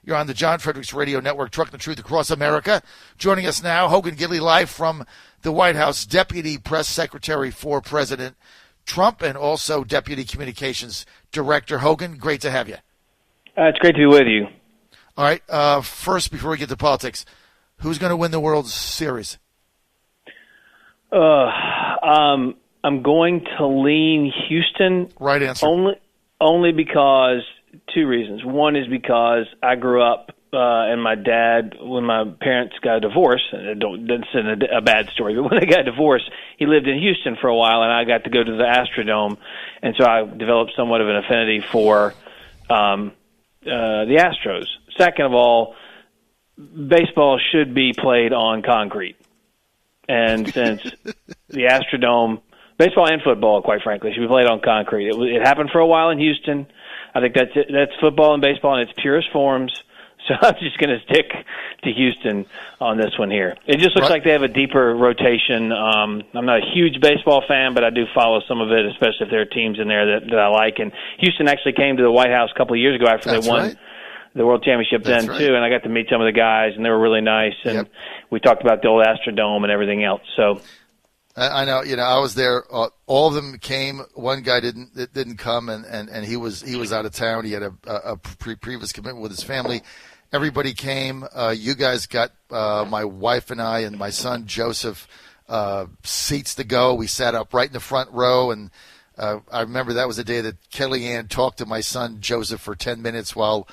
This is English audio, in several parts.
You're on the John Fredericks Radio Network, Trucking the Truth Across America. Joining us now, Hogan Gidley, live from the White House, Deputy Press Secretary for President Trump and also Deputy Communications Director. Hogan, great to have you. It's great to be with you. All right, first, before we get to politics, who's going to win the World Series? I'm going to lean Houston. Right answer. Only because two reasons. One is because I grew up and my dad, when my parents got a divorce, that's a bad story, but when they got divorced, he lived in Houston for a while, and I got to go to the Astrodome, and so I developed somewhat of an affinity for the Astros. Second of all, baseball should be played on concrete. And since the Astrodome, baseball and football, quite frankly, should be played on concrete. It happened for a while in Houston. I think that's football and baseball in its purest forms. So I'm just going to stick to Houston on this one here. It just looks like they have a deeper rotation. I'm not a huge baseball fan, but I do follow some of it, especially if there are teams in there that I like. And Houston actually came to the White House a couple of years ago after they won the World Championship too, and I got to meet some of the guys, and they were really nice. And we talked about the old Astrodome and everything else. So I know, I was there. All of them came. One guy didn't come, and he was out of town. He had a previous commitment with his family. Everybody came. You guys got my wife and I and my son Joseph seats to go. We sat up right in the front row, and I remember that was the day that Kellyanne talked to my son Joseph for 10 minutes while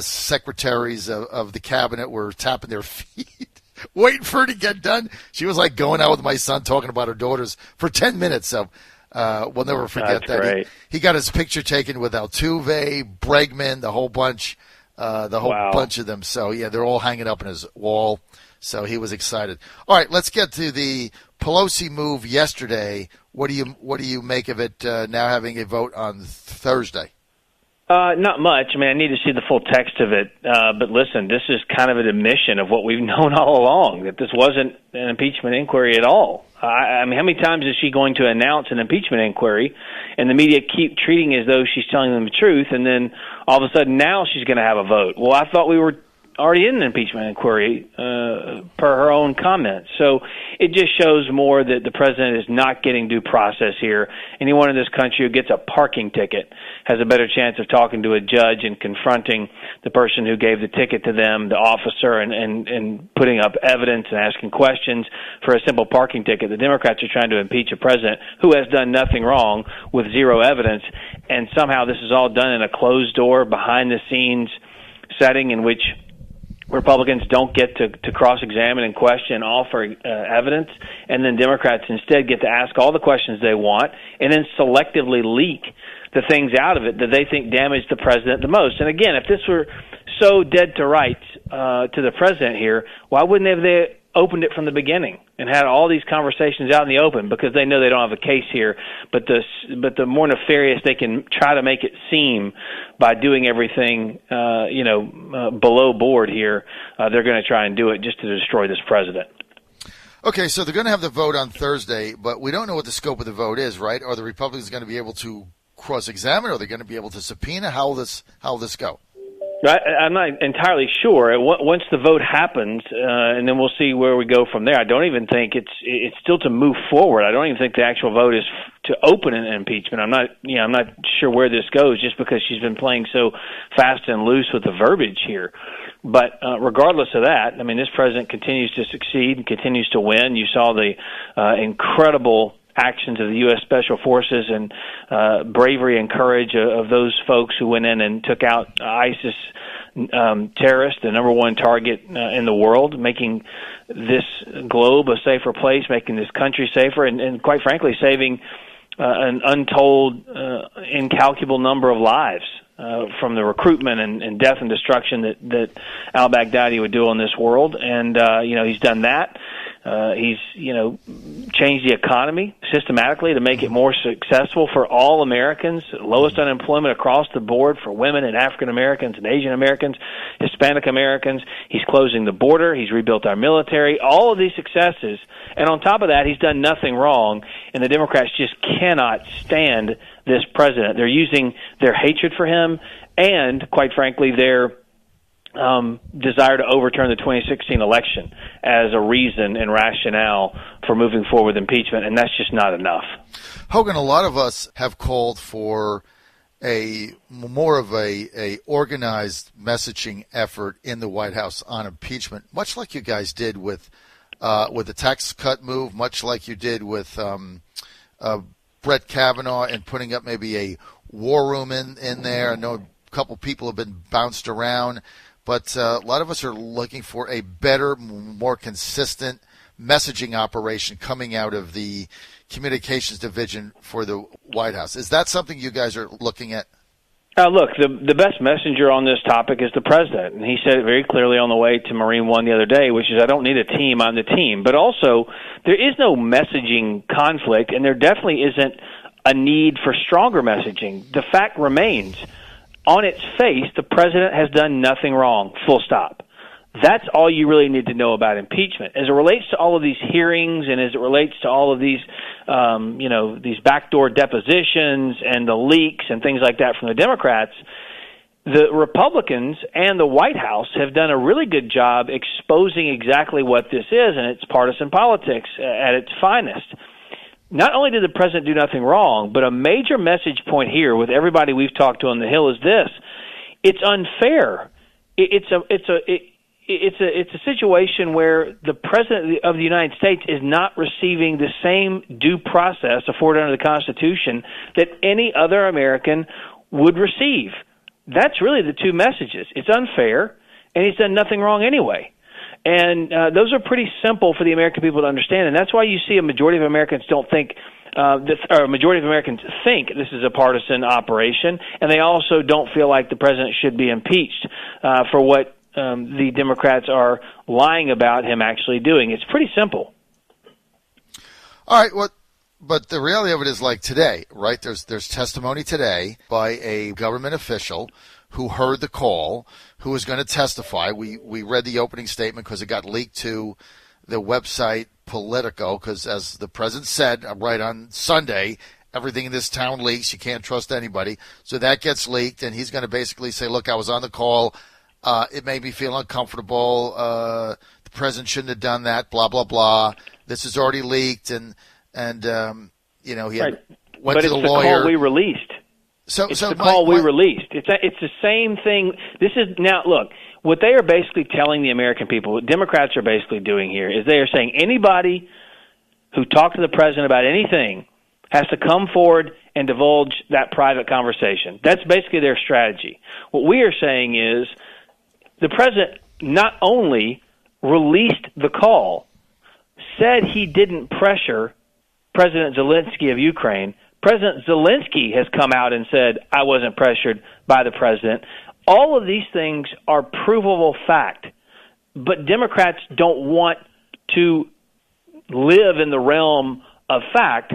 secretaries of the cabinet were tapping their feet, waiting for her to get done. She was like going out with my son, talking about her daughters for 10 minutes. So we'll never forget that. He got his picture taken with Altuve, Bregman, the whole bunch. Bunch of them. So, yeah, they're all hanging up in his wall. So he was excited. All right, let's get to the Pelosi move yesterday. What do you make of it now having a vote on Thursday? Not much. I mean, I need to see the full text of it. But listen, this is kind of an admission of what we've known all along, that this wasn't an impeachment inquiry at all. I mean, how many times is she going to announce an impeachment inquiry and the media keep treating it as though she's telling them the truth, and then all of a sudden now she's going to have a vote? Well, I thought we were already in an impeachment inquiry per her own comments. So it just shows more that the president is not getting due process here. Anyone in this country who gets a parking ticket has a better chance of talking to a judge and confronting the person who gave the ticket to them, the officer, and putting up evidence and asking questions for a simple parking ticket. The Democrats are trying to impeach a president who has done nothing wrong with zero evidence, and somehow this is all done in a closed door, behind-the-scenes setting in which Republicans don't get to cross-examine and question and offer evidence, and then Democrats instead get to ask all the questions they want and then selectively leak the things out of it that they think damage the president the most. And again, if this were so dead to rights to the president here, why wouldn't they opened it from the beginning and had all these conversations out in the open? Because they know they don't have a case here, but the more nefarious they can try to make it seem by doing everything below board here, they're going to try and do it just to destroy this president. Okay, so they're going to have the vote on Thursday, but we don't know what the scope of the vote is, right? Are the Republicans going to be able to cross-examine? Are they going to be able to subpoena? How will this go? I'm not entirely sure. Once the vote happens, and then we'll see where we go from there. I don't even think it's still to move forward. I don't even think the actual vote is to open an impeachment. I'm not sure where this goes, just because she's been playing so fast and loose with the verbiage here. But regardless of that, I mean, this president continues to succeed and continues to win. You saw the incredible actions of the U.S. Special Forces and bravery and courage of those folks who went in and took out ISIS terrorists, the number one target in the world, making this globe a safer place, making this country safer, and quite frankly, saving an untold, incalculable number of lives from the recruitment and death and destruction that al-Baghdadi would do on this world. And, he's done that. He's, changed the economy systematically to make it more successful for all Americans, lowest unemployment across the board for women and African Americans and Asian Americans, Hispanic Americans. He's closing the border. He's rebuilt our military. All of these successes. And on top of that, he's done nothing wrong. And the Democrats just cannot stand this president. They're using their hatred for him and, quite frankly, their desire to overturn the 2016 election as a reason and rationale for moving forward with impeachment, and that's just not enough. Hogan, a lot of us have called for a more of a organized messaging effort in the White House on impeachment, much like you guys did with the tax cut move, much like you did with Brett Kavanaugh and putting up maybe a war room in there. I know a couple people have been bounced around, but a lot of us are looking for a better, more consistent messaging operation coming out of the communications division for the White House. Is that something you guys are looking at? Look, the best messenger on this topic is the president, and he said it very clearly on the way to Marine One the other day, which is, I don't need a team, I'm the team. But also, there is no messaging conflict, and there definitely isn't a need for stronger messaging. The fact remains, on its face, the president has done nothing wrong, full stop. That's all you really need to know about impeachment. As it relates to all of these hearings and as it relates to all of these, these backdoor depositions and the leaks and things like that from the Democrats, the Republicans and the White House have done a really good job exposing exactly what this is, and it's partisan politics at its finest. Not only did the president do nothing wrong, but a major message point here with everybody we've talked to on the Hill is this: it's unfair. It's a situation where the president of the United States is not receiving the same due process afforded under the Constitution that any other American would receive. That's really the two messages. It's unfair, and he's done nothing wrong anyway. And those are pretty simple for the American people to understand, and that's why you see a majority of Americans don't think or a majority of Americans think this is a partisan operation, and they also don't feel like the president should be impeached for what the Democrats are lying about him actually doing. It's pretty simple. All right, but the reality of it is, like today, right? There's testimony today by a government official who heard the call, who was going to testify. We read the opening statement because it got leaked to the website Politico, because as the president said right on Sunday, everything in this town leaks. You can't trust anybody. So that gets leaked, and he's going to basically say, look, I was on the call. It made me feel uncomfortable. The president shouldn't have done that, blah, blah, blah. This is already leaked, and he went to the lawyer. But it's the call we released. It's the call we released. It's the same thing. This is now, look, what they are basically telling the American people, what Democrats are basically doing here, is they are saying anybody who talked to the president about anything has to come forward and divulge that private conversation. That's basically their strategy. What we are saying is the president not only released the call, said he didn't pressure President Zelensky of Ukraine. President Zelensky has come out and said, I wasn't pressured by the president. All of these things are provable fact, but Democrats don't want to live in the realm of fact,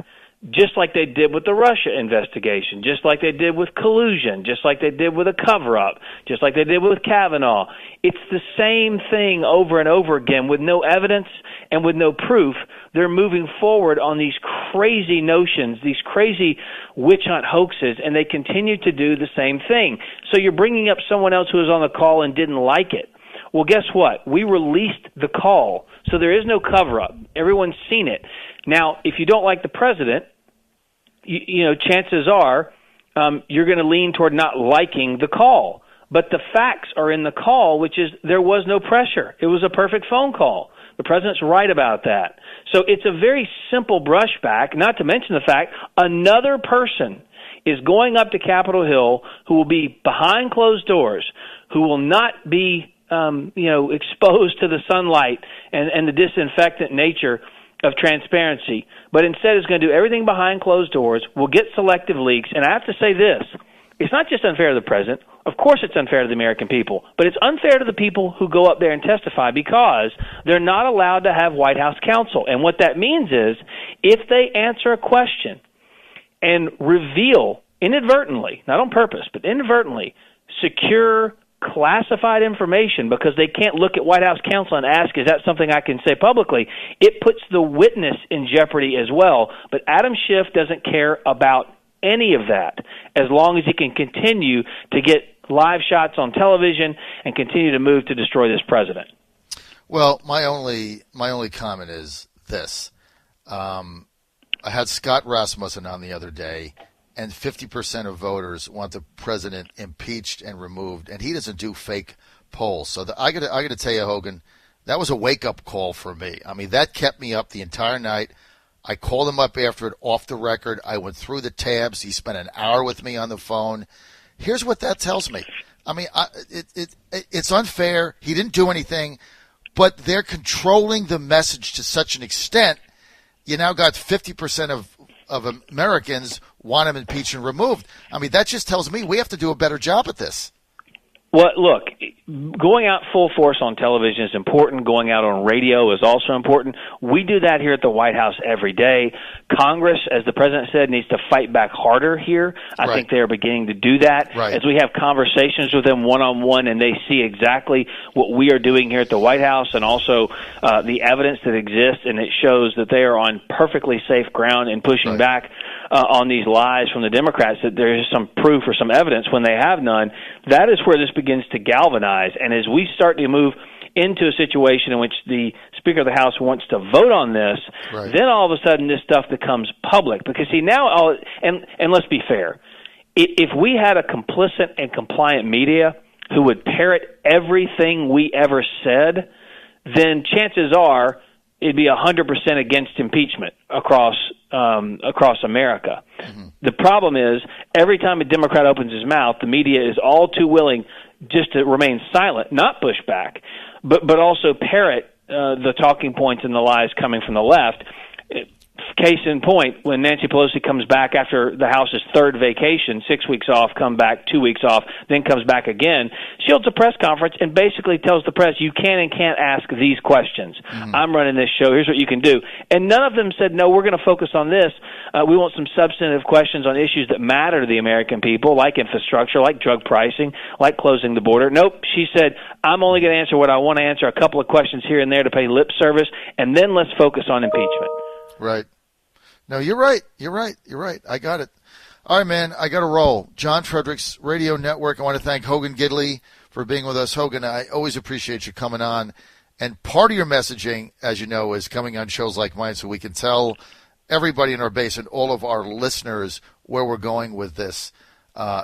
just like they did with the Russia investigation, just like they did with collusion, just like they did with a cover-up, just like they did with Kavanaugh. It's the same thing over and over again with no evidence and with no proof. They're moving forward on these crazy notions, these crazy witch hunt hoaxes, and they continue to do the same thing. So you're bringing up someone else who was on the call and didn't like it. Well, guess what? We released the call, so there is no cover-up. Everyone's seen it. Now, if you don't like the president, chances are you're going to lean toward not liking the call. But the facts are in the call, which is there was no pressure. It was a perfect phone call. The president's right about that. So it's a very simple brushback, not to mention the fact another person is going up to Capitol Hill who will be behind closed doors, who will not be exposed to the sunlight and the disinfectant nature of transparency, but instead is going to do everything behind closed doors, will get selective leaks. And I have to say this, it's not just unfair to the president. Of course it's unfair to the American people, but it's unfair to the people who go up there and testify because they're not allowed to have White House counsel. And what that means is if they answer a question and reveal inadvertently, not on purpose, but inadvertently, secure classified information because they can't look at White House counsel and ask, is that something I can say publicly? It puts the witness in jeopardy as well. But Adam Schiff doesn't care about any of that as long as he can continue to get live shots on television and continue to move to destroy this president. Well, my only comment is this. I had Scott Rasmussen on the other day, and 50% of voters want the president impeached and removed, and he doesn't do fake polls. So I got to tell you, Hogan, that was a wake-up call for me. I mean, that kept me up the entire night. I called him up after it off the record. I went through the tabs. He spent an hour with me on the phone. Here's what that tells me. I mean, it's unfair. He didn't do anything, but they're controlling the message to such an extent. You now got 50% of Americans want him impeached and removed. I mean, that just tells me we have to do a better job at this. Well, look, going out full force on television is important. Going out on radio is also important. We do that here at the White House every day. Congress, as the president said, needs to fight back harder here. I think they are beginning to do that. As we have conversations with them one-on-one and they see exactly what we are doing here at the White House and also the evidence that exists, and it shows that they are on perfectly safe ground in pushing back on these lies from the Democrats, that there is some proof or some evidence when they have none. That is where this begins to galvanize. And as we start to move into a situation in which the Speaker of the House wants to vote on this, then all of a sudden this stuff becomes public. Because, see, now, and let's be fair, if we had a complicit and compliant media who would parrot everything we ever said, then chances are it'd be 100% against impeachment across America. The problem is every time a Democrat opens his mouth, the media is all too willing just to remain silent, not push back, but also parrot the talking points and the lies coming from the left. Case in point, when Nancy Pelosi comes back after the House's third vacation, 6 weeks off, come back 2 weeks off, then comes back again, she holds a press conference and basically tells the press, you can and can't ask these questions. I'm running this show. Here's what you can do. And none of them said, no, we're going to focus on this. We want some substantive questions on issues that matter to the American people, like infrastructure, like drug pricing, like closing the border. Nope. She said, I'm only going to answer what I want to answer, a couple of questions here and there to pay lip service, and then let's focus on impeachment. Right. No, you're right. You're right. I got it. All right, man, I got to roll. John Fredericks Radio Network. I want to thank Hogan Gidley for being with us. Hogan, I always appreciate you coming on. And part of your messaging, as you know, is coming on shows like mine so we can tell everybody in our base and all of our listeners where we're going with this.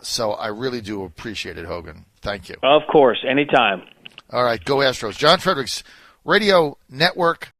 So I really do appreciate it, Hogan. Thank you. Of course. Anytime. All right. Go Astros. John Fredericks Radio Network.